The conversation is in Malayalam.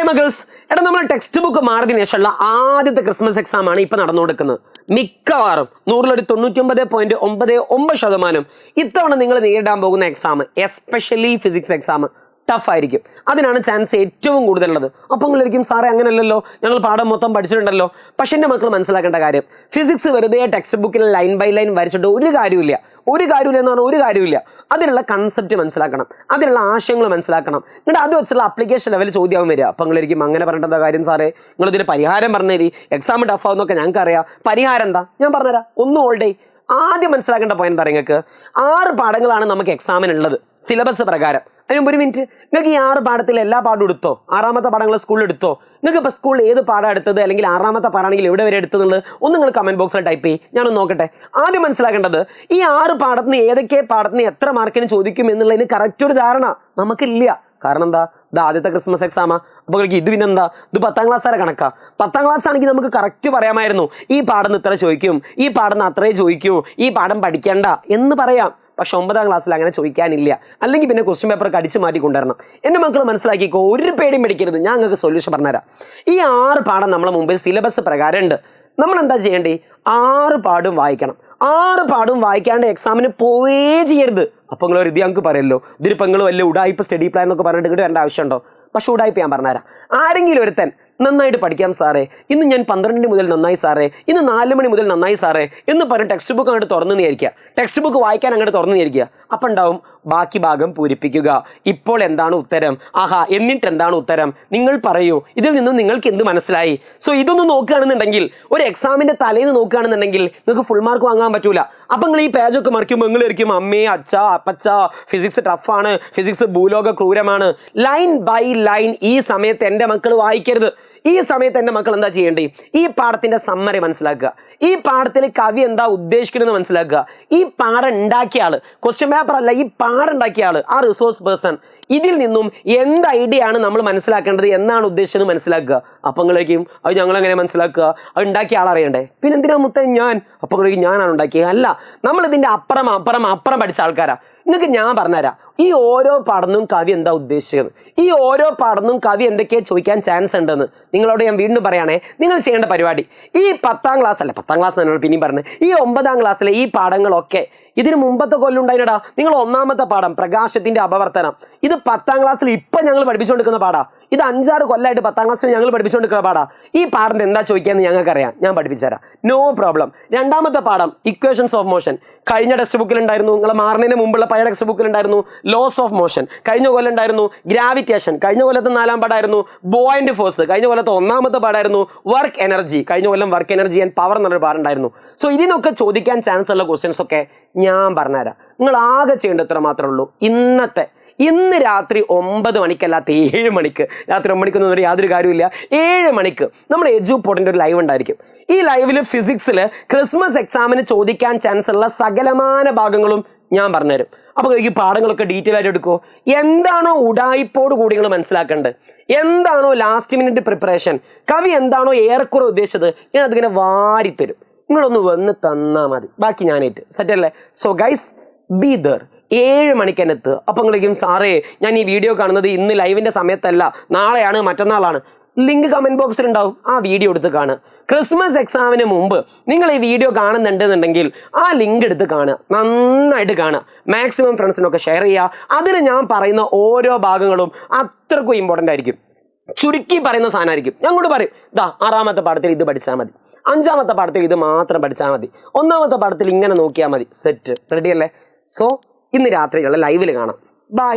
ഹായ് മഗൾസ്, എടാ നമ്മൾ ടെക്സ്റ്റ് ബുക്ക് മാറിയതിനു ശേഷമുള്ള ആദ്യത്തെ ക്രിസ്മസ് എക്സാം ആണ് ഇപ്പൊ നടന്നുകൊടുക്കുന്നത്. മിക്കവാറും 99.99% ഇത്തവണ നിങ്ങൾ നേരിടാൻ പോകുന്ന exam, especially physics exam tough ആയിരിക്കും. അതിനാണ് ചാൻസ് ഏറ്റവും കൂടുതലുള്ളത്. അപ്പം നിങ്ങളായിരിക്കും സാറേ അങ്ങനെയല്ലല്ലോ, ഞങ്ങൾ പാഠം മൊത്തം പഠിച്ചിട്ടുണ്ടല്ലോ. പക്ഷെ എൻ്റെ മക്കൾ മനസ്സിലാക്കേണ്ട കാര്യം, ഫിസിക്സ് വെറുതെ ടെക്സ്റ്റ് ബുക്കിൽ ലൈൻ ബൈ ലൈൻ വരച്ചിട്ട് ഒരു കാര്യമില്ല എന്ന് പറഞ്ഞാൽ ഒരു കാര്യമില്ല. അതിനുള്ള കൺസെപ്റ്റ് മനസ്സിലാക്കണം, അതിനുള്ള ആശയങ്ങൾ മനസ്സിലാക്കണം. എന്നിട്ട് അത് വെച്ചുള്ള അപ്ലിക്കേഷൻ ലെവൽ ചോദ്യമാവും വരിക. അപ്പം നിങ്ങളായിരിക്കും അങ്ങനെ പറഞ്ഞിട്ട് കാര്യം സാറേ, നിങ്ങളിതിന് പരിഹാരം പറഞ്ഞു തരി, എക്സാം ടഫ് ആവുന്നൊക്കെ ഞങ്ങൾക്ക് അറിയാം. പരിഹാരം എന്താ ഞാൻ പറഞ്ഞുതരാം. ഒന്ന് ഓൾഡേ ആദ്യം മനസ്സിലാക്കേണ്ട പോയിന്റ് എന്താ, നിങ്ങൾക്ക് 6 പാഠങ്ങളാണ് നമുക്ക് എക്സാമിനുള്ളത് സിലബസ് പ്രകാരം. അതിന് ഒരു മിനിറ്റ്, നിങ്ങൾക്ക് ഈ 6 പാഠത്തിൽ എല്ലാ പാഠവും എടുത്തോ? 6ാമത്തെ പാഠങ്ങൾ സ്കൂളിൽ എടുത്തോ? നിങ്ങൾക്ക് ഇപ്പോൾ സ്കൂളിൽ ഏത് പാഠം എടുത്തത്, അല്ലെങ്കിൽ 6ാമത്തെ പാഠമാണെങ്കിൽ എവിടെ വരെ എടുത്തതെന്നുള്ളത് ഒന്ന് നിങ്ങൾ കമന്റ് ബോക്സിൽ ടൈപ്പ് ചെയ്യും, ഞാനൊന്ന് നോക്കട്ടെ. ആദ്യം മനസ്സിലാക്കേണ്ടത്, ഈ 6 പാഠത്തിന് ഏതൊക്കെ പാഠത്തിന് എത്ര മാർക്കിന് ചോദിക്കും എന്നുള്ളതിന് കറക്റ്റ് ഒരു ധാരണ നമുക്കില്ല. കാരണം എന്താ, ഇത് ആദ്യത്തെ ക്രിസ്മസ് എക്സാമാ. അപ്പോൾ ഇത് പിന്നെന്താ, ഇത് 10ാം ക്ലാസ് വരെ കണക്കാ. 10ാം ക്ലാസ് ആണെങ്കിൽ നമുക്ക് കറക്റ്റ് പറയാമായിരുന്നു, ഈ പാഠം ഇത്ര ചോദിക്കും, ഈ പാഠം അത്രേ ചോദിക്കൂ, ഈ പാഠം പഠിക്കേണ്ട എന്ന് പറയാം. പക്ഷെ 9ാം ക്ലാസ്സിൽ അങ്ങനെ ചോദിക്കാനില്ല. അല്ലെങ്കിൽ പിന്നെ ക്വസ്റ്റ്യൻ പേപ്പർ അടിച്ചു മാറ്റി കൊണ്ടുവരണം. എൻ്റെ മക്കൾ മനസ്സിലാക്കിക്കോ, ഒരു പേടിയും പഠിക്കരുത്, ഞാൻ നിങ്ങൾക്ക് സൊല്യൂഷൻ പറഞ്ഞുതരാം. ഈ 6 പാഠം നമ്മളെ മുമ്പിൽ സിലബസ് പ്രകാരം ഉണ്ട്. നമ്മൾ എന്താ ചെയ്യേണ്ടേ, 6 പാഠവും വായിക്കണം. 6 പാഠവും വായിക്കാണ്ട് എക്സാമിന് പോവേ ചെയ്യരുത്. അപ്പോൾ നിങ്ങൾ ഇത് ഞങ്ങൾക്ക് പറയല്ലോ, ഇതിലിപ്പോൾ നിങ്ങൾ വലിയ ഉടായ്പ സ്റ്റഡി പ്ലാൻ എന്നൊക്കെ പറഞ്ഞിട്ട് ഇങ്ങോട്ട് വരേണ്ട ആവശ്യമുണ്ടോ? പക്ഷെ ഉടായ്പ ഞാൻ പറഞ്ഞുതരാം. ആരെങ്കിലും ഒരുത്തൻ നന്നായിട്ട് പഠിക്കാം സാറേ, ഇന്ന് ഞാൻ 12 മുതൽ നന്നായി സാറേ, ഇന്ന് 4 മണി മുതൽ നന്നായി സാറേ എന്ന് പറഞ്ഞ് ടെക്സ്റ്റ് ബുക്ക് അങ്ങോട്ട് തുറന്നു നേരിക്കുക, ടെക്സ്റ്റ് ബുക്ക് വായിക്കാൻ അങ്ങോട്ട് തുറന്നു നേരിക്കുക. അപ്പം ഉണ്ടാവും ബാക്കി ഭാഗം പൂരിപ്പിക്കുക. ഇപ്പോൾ എന്താണ് ഉത്തരം, ആഹാ എന്നിട്ട് എന്താണ് ഉത്തരം, നിങ്ങൾ പറയൂ, ഇതിൽ നിന്നും നിങ്ങൾക്ക് എന്ത് മനസ്സിലായി. സോ ഇതൊന്നും നോക്കുകയാണെന്നുണ്ടെങ്കിൽ, ഒരു എക്സാമിൻ്റെ തലേന്ന് നോക്കുകയാണെന്നുണ്ടെങ്കിൽ നിങ്ങൾക്ക് ഫുൾ മാർക്ക് വാങ്ങാൻ പറ്റൂല. അപ്പം നിങ്ങൾ ഈ പേജൊക്കെ മറിക്കുമ്പോൾ നിങ്ങളായിരിക്കും അമ്മേ അച്ഛ അപ്പച്ച ഫിസിക്സ് ടഫാണ്, ഫിസിക്സ് ഭൂലോക ക്രൂരമാണ്. ലൈൻ ബൈ ലൈൻ ഈ സമയത്ത് എൻ്റെ മക്കൾ വായിക്കരുത്. ഈ സമയത്ത് എൻ്റെ മക്കൾ എന്താ ചെയ്യേണ്ടത്, ഈ പാഠത്തിൻ്റെ സമ്മറി മനസ്സിലാക്കുക, ഈ പാഠത്തിൽ കവി എന്താ ഉദ്ദേശിക്കുന്നത് മനസ്സിലാക്കുക. ഈ പാഠം ഉണ്ടാക്കിയ ആൾ, ക്വസ്റ്റ്യൻ പേപ്പർ അല്ല, ഈ പാഠം ഉണ്ടാക്കിയ ആൾ, ആ റിസോഴ്സ് പേഴ്സൺ, ഇതിൽ നിന്നും എന്ത് ഐഡിയ ആണ് നമ്മൾ മനസ്സിലാക്കേണ്ടത്, എന്നാണ് ഉദ്ദേശിച്ചത് മനസ്സിലാക്കുക. അപ്പം നിങ്ങളേക്കും അത് ഞങ്ങളെങ്ങനെ മനസ്സിലാക്കുക, അത് ഉണ്ടാക്കിയ ആളറിയണ്ടേ, പിന്നെ എന്തിനാ മുത്തേ ഞാൻ? അപ്പം നിങ്ങളേക്കും ഞാനാണ് ഉണ്ടാക്കിയത്? അല്ല, നമ്മളിതിൻ്റെ അപ്പുറം പഠിച്ച ആൾക്കാരാ. നിങ്ങൾക്ക് ഞാൻ പറഞ്ഞുതരാം, ഈ ഓരോ പാഠവും കവി എന്താ ഉദ്ദേശിച്ചത്, ഈ ഓരോ പാഠവും കവി എന്തൊക്കെയാണ് ചോദിക്കാൻ ചാൻസ് ഉണ്ടെന്ന് നിങ്ങളോട് ഞാൻ വീണ്ടും പറയുകയാണേ. നിങ്ങൾ ചെയ്യേണ്ട പരിപാടി, ഈ 10ാം ക്ലാസ് അല്ല, 10ാം ക്ലാസ് എന്നോട് പിന്നെയും പറഞ്ഞു, ഈ 9ാം ക്ലാസ്സിലെ ഈ പാഠങ്ങളൊക്കെ ഇതിന് മുമ്പത്തെ കൊല്ലം ഉണ്ടായിട്ടാ. നിങ്ങൾ 1ാമത്തെ പാഠം പ്രകാശത്തിന്റെ അപവർത്തനം, ഇത് 10ാം ക്ലാസ്സിൽ ഇപ്പം ഞങ്ങൾ പഠിപ്പിച്ചുകൊണ്ടിരിക്കുന്ന പാടാ. ഇത് 5-6 കൊല്ലമായിട്ട് 10ാം ക്ലാസ്സിൽ ഞങ്ങൾ പഠിപ്പിച്ചുകൊണ്ടിരിക്കുന്ന പാടാ. ഈ പാഠം എന്താ ചോദിക്കാന്ന് ഞങ്ങൾക്കറിയാം, ഞാൻ പഠിപ്പിച്ചുതരാം, നോ പ്രോബ്ലം. 2ാമത്തെ പാഠം ഇക്വേഷൻസ് ഓഫ് മോഷൻ, കഴിഞ്ഞ ടെക്സ്റ്റ് ബുക്കിൽ ഉണ്ടായിരുന്നു. നിങ്ങളെ മാറുന്നതിന് മുമ്പുള്ള പഴയ ടെക്സ്റ്റ് ബുക്കിൽ ഉണ്ടായിരുന്നു ലോസ് ഓഫ് മോഷൻ, കഴിഞ്ഞ കൊല്ലം ഉണ്ടായിരുന്നു. ഗ്രാവിറ്റേഷൻ കഴിഞ്ഞ കൊല്ലത്തെ 4ാം പാഠമായിരുന്നു. ബോയിന്റ് ഫോഴ്സ് കഴിഞ്ഞ കൊല്ലത്തെ 1ാമത്തെ പാഠമായിരുന്നു. വർക്ക് എനർജി കഴിഞ്ഞ കൊല്ലം വർക്ക് എനർജി ആൻഡ് പവർ എന്നൊരു പാഠമുണ്ടായിരുന്നു. സോ ഇതിനൊക്കെ ചോദിക്കാൻ ചാൻസ് ഉള്ള ക്വസ്റ്റ്യൻസ് ഒക്കെ ഞാൻ പറഞ്ഞുതരാം. നിങ്ങൾ ആകെ ചെയ്യേണ്ടത് ഇത്ര മാത്രമേ ഉള്ളൂ. ഇന്ന് രാത്രി 9 മണിക്കല്ലാത്ത 7 മണിക്ക്, രാത്രി 9 മണിക്കൊന്നും യാതൊരു കാര്യമില്ല, 7 മണിക്ക് നമ്മൾ എജുപോർട്ടിൻ്റെ ഒരു ലൈവ് ഉണ്ടായിരിക്കും. ഈ ലൈവിൽ ഫിസിക്സിൽ ക്രിസ്മസ് എക്സാമിന് ചോദിക്കാൻ ചാൻസ് ഉള്ള സകലമാന ഭാഗങ്ങളും ഞാൻ പറഞ്ഞുതരും. അപ്പോൾ ഈ പാഠങ്ങളൊക്കെ ഡീറ്റെയിൽ ആയിട്ട് എടുക്കുമോ. എന്താണോ ഉടായ്പോട് കൂടി നിങ്ങൾ മനസ്സിലാക്കേണ്ടത്, എന്താണോ ലാസ്റ്റ് മിനിറ്റ് പ്രിപ്പറേഷൻ, കവി എന്താണോ ഏറെക്കുറെ ഉദ്ദേശിച്ചത്, ഞാൻ അതിങ്ങനെ വാരിത്തരും. നിങ്ങളൊന്ന് വന്ന് തന്നാൽ മതി, ബാക്കി ഞാനേറ്റ് സെറ്റല്ലേ. So guys, be there. 7 മണിക്ക് തന്നെ എത്തുക. അപ്പം നിങ്ങളേക്കും സാറേ ഞാൻ ഈ വീഡിയോ കാണുന്നത് ഇന്ന് ലൈവിൻ്റെ സമയത്തല്ല, നാളെയാണ്, മറ്റന്നാളാണ്. ലിങ്ക് കമൻറ്റ് ബോക്സിൽ ഉണ്ടാവും, ആ വീഡിയോ എടുത്ത് കാണുക. ക്രിസ്മസ് എക്സാമിന് മുമ്പ് നിങ്ങൾ ഈ വീഡിയോ കാണുന്നുണ്ടെന്നുണ്ടെങ്കിൽ ആ ലിങ്ക് എടുത്ത് കാണുക, നന്നായിട്ട് കാണുക, മാക്സിമം ഫ്രണ്ട്സിനൊക്കെ ഷെയർ ചെയ്യുക. അതിന് ഞാൻ പറയുന്ന ഓരോ ഭാഗങ്ങളും അത്രക്കും ഇമ്പോർട്ടൻ്റ് ആയിരിക്കും. ചുരുക്കി പറയുന്ന സാധനമായിരിക്കും. ഞാൻ കൂടെ പറയും, ഇതാ 6ാമത്തെ പാഠത്തിൽ ഇത് പഠിച്ചാൽ മതി, 5ാമത്തെ പാഠത്തിൽ ഇത് മാത്രം പഠിച്ചാൽ മതി, 1ാമത്തെ പാഠത്തിൽ ഇങ്ങനെ നോക്കിയാൽ മതി, സെറ്റ് റെഡി അല്ലേ. സോ ഇന്ന് രാത്രികളെ ലൈവിൽ കാണാം. ബൈ.